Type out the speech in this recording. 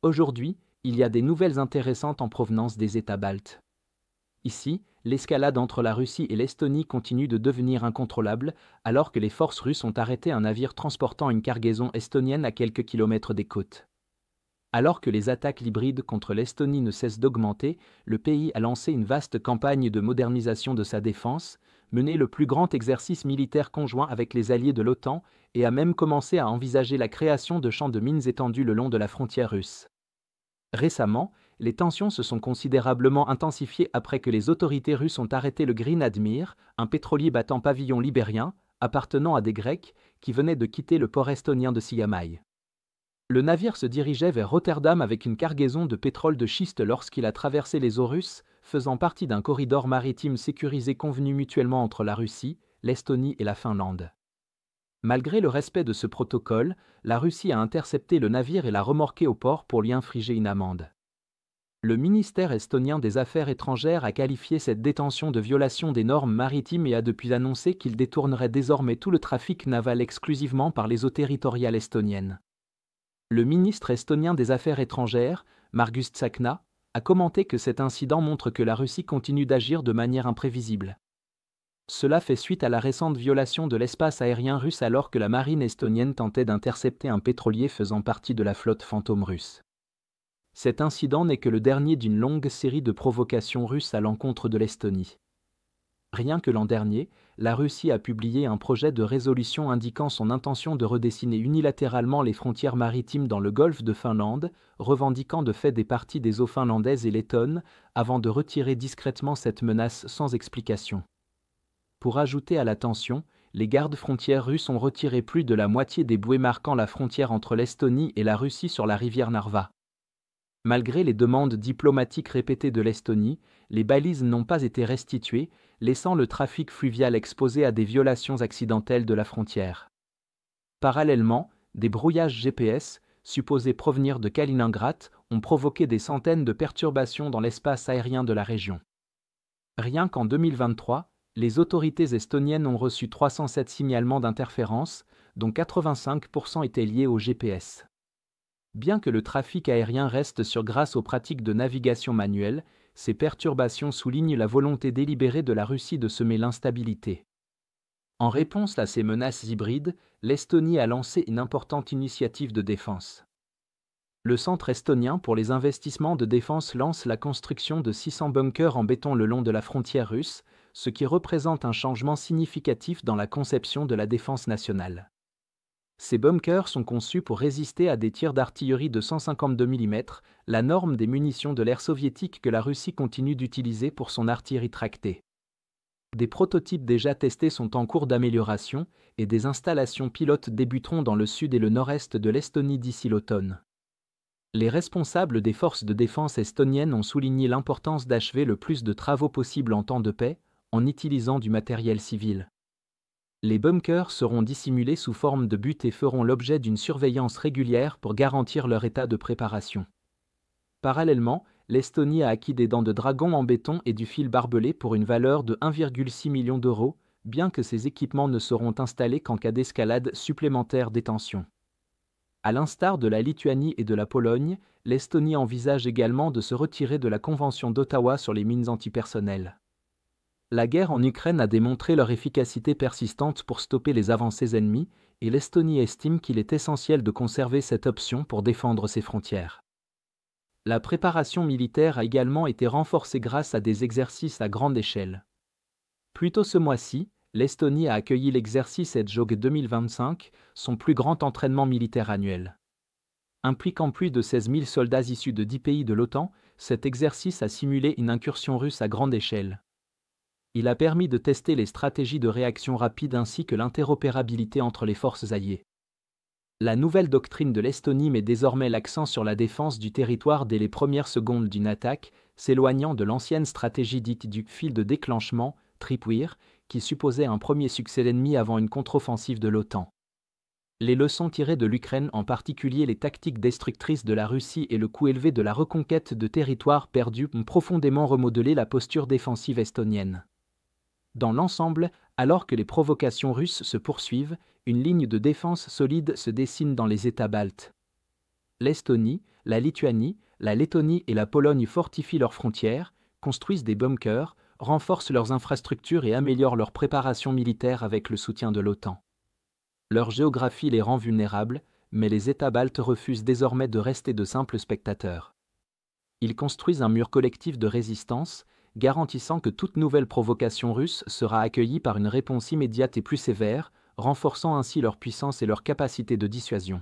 Aujourd'hui, il y a des nouvelles intéressantes en provenance des États baltes. Ici, l'escalade entre la Russie et l'Estonie continue de devenir incontrôlable, alors que les forces russes ont arrêté un navire transportant une cargaison estonienne à quelques kilomètres des côtes. Alors que les attaques hybrides contre l'Estonie ne cessent d'augmenter, le pays a lancé une vaste campagne de modernisation de sa défense, mené le plus grand exercice militaire conjoint avec les alliés de l'OTAN et a même commencé à envisager la création de champs de mines étendus le long de la frontière russe. Récemment, les tensions se sont considérablement intensifiées après que les autorités russes ont arrêté le Green Admir, un pétrolier battant pavillon libérien, appartenant à des Grecs, qui venaient de quitter le port estonien de Sillamäe. Le navire se dirigeait vers Rotterdam avec une cargaison de pétrole de schiste lorsqu'il a traversé les eaux russes, faisant partie d'un corridor maritime sécurisé convenu mutuellement entre la Russie, l'Estonie et la Finlande. Malgré le respect de ce protocole, la Russie a intercepté le navire et l'a remorqué au port pour lui infliger une amende. Le ministère estonien des Affaires étrangères a qualifié cette détention de violation des normes maritimes et a depuis annoncé qu'il détournerait désormais tout le trafic naval exclusivement par les eaux territoriales estoniennes. Le ministre estonien des Affaires étrangères, Margus Tsahkna, a commenté que cet incident montre que la Russie continue d'agir de manière imprévisible. Cela fait suite à la récente violation de l'espace aérien russe alors que la marine estonienne tentait d'intercepter un pétrolier faisant partie de la flotte fantôme russe. Cet incident n'est que le dernier d'une longue série de provocations russes à l'encontre de l'Estonie. Rien que l'an dernier, la Russie a publié un projet de résolution indiquant son intention de redessiner unilatéralement les frontières maritimes dans le golfe de Finlande, revendiquant de fait des parties des eaux finlandaises et lettonnes, avant de retirer discrètement cette menace sans explication. Pour ajouter à la tension, les gardes-frontières russes ont retiré plus de la moitié des bouées marquant la frontière entre l'Estonie et la Russie sur la rivière Narva. Malgré les demandes diplomatiques répétées de l'Estonie, les balises n'ont pas été restituées, laissant le trafic fluvial exposé à des violations accidentelles de la frontière. Parallèlement, des brouillages GPS, supposés provenir de Kaliningrad, ont provoqué des centaines de perturbations dans l'espace aérien de la région. Rien qu'en 2023, les autorités estoniennes ont reçu 307 signalements d'interférence, dont 85% étaient liés au GPS. Bien que le trafic aérien reste sûr grâce aux pratiques de navigation manuelle, ces perturbations soulignent la volonté délibérée de la Russie de semer l'instabilité. En réponse à ces menaces hybrides, l'Estonie a lancé une importante initiative de défense. Le Centre estonien pour les investissements de défense lance la construction de 600 bunkers en béton le long de la frontière russe, ce qui représente un changement significatif dans la conception de la défense nationale. Ces bunkers sont conçus pour résister à des tirs d'artillerie de 152 mm, la norme des munitions de l'ère soviétique que la Russie continue d'utiliser pour son artillerie tractée. Des prototypes déjà testés sont en cours d'amélioration et des installations pilotes débuteront dans le sud et le nord-est de l'Estonie d'ici l'automne. Les responsables des forces de défense estoniennes ont souligné l'importance d'achever le plus de travaux possible en temps de paix, en utilisant du matériel civil. Les bunkers seront dissimulés sous forme de buts et feront l'objet d'une surveillance régulière pour garantir leur état de préparation. Parallèlement, l'Estonie a acquis des dents de dragon en béton et du fil barbelé pour une valeur de 1,6 million d'euros, bien que ces équipements ne seront installés qu'en cas d'escalade supplémentaire des tensions. À l'instar de la Lituanie et de la Pologne, l'Estonie envisage également de se retirer de la Convention d'Ottawa sur les mines antipersonnelles. La guerre en Ukraine a démontré leur efficacité persistante pour stopper les avancées ennemies, et l'Estonie estime qu'il est essentiel de conserver cette option pour défendre ses frontières. La préparation militaire a également été renforcée grâce à des exercices à grande échelle. Plus tôt ce mois-ci, l'Estonie a accueilli l'exercice Hedgehog 2025, son plus grand entraînement militaire annuel. Impliquant plus de 16 000 soldats issus de 10 pays de l'OTAN, cet exercice a simulé une incursion russe à grande échelle. Il a permis de tester les stratégies de réaction rapide ainsi que l'interopérabilité entre les forces alliées. La nouvelle doctrine de l'Estonie met désormais l'accent sur la défense du territoire dès les premières secondes d'une attaque, s'éloignant de l'ancienne stratégie dite du fil de déclenchement, Tripwire, qui supposait un premier succès d'ennemi avant une contre-offensive de l'OTAN. Les leçons tirées de l'Ukraine, en particulier les tactiques destructrices de la Russie et le coût élevé de la reconquête de territoires perdus, ont profondément remodelé la posture défensive estonienne. Dans l'ensemble, alors que les provocations russes se poursuivent, une ligne de défense solide se dessine dans les États baltes. L'Estonie, la Lituanie, la Lettonie et la Pologne fortifient leurs frontières, construisent des bunkers, renforcent leurs infrastructures et améliorent leur préparation militaire avec le soutien de l'OTAN. Leur géographie les rend vulnérables, mais les États baltes refusent désormais de rester de simples spectateurs. Ils construisent un mur collectif de résistance, garantissant que toute nouvelle provocation russe sera accueillie par une réponse immédiate et plus sévère, renforçant ainsi leur puissance et leur capacité de dissuasion.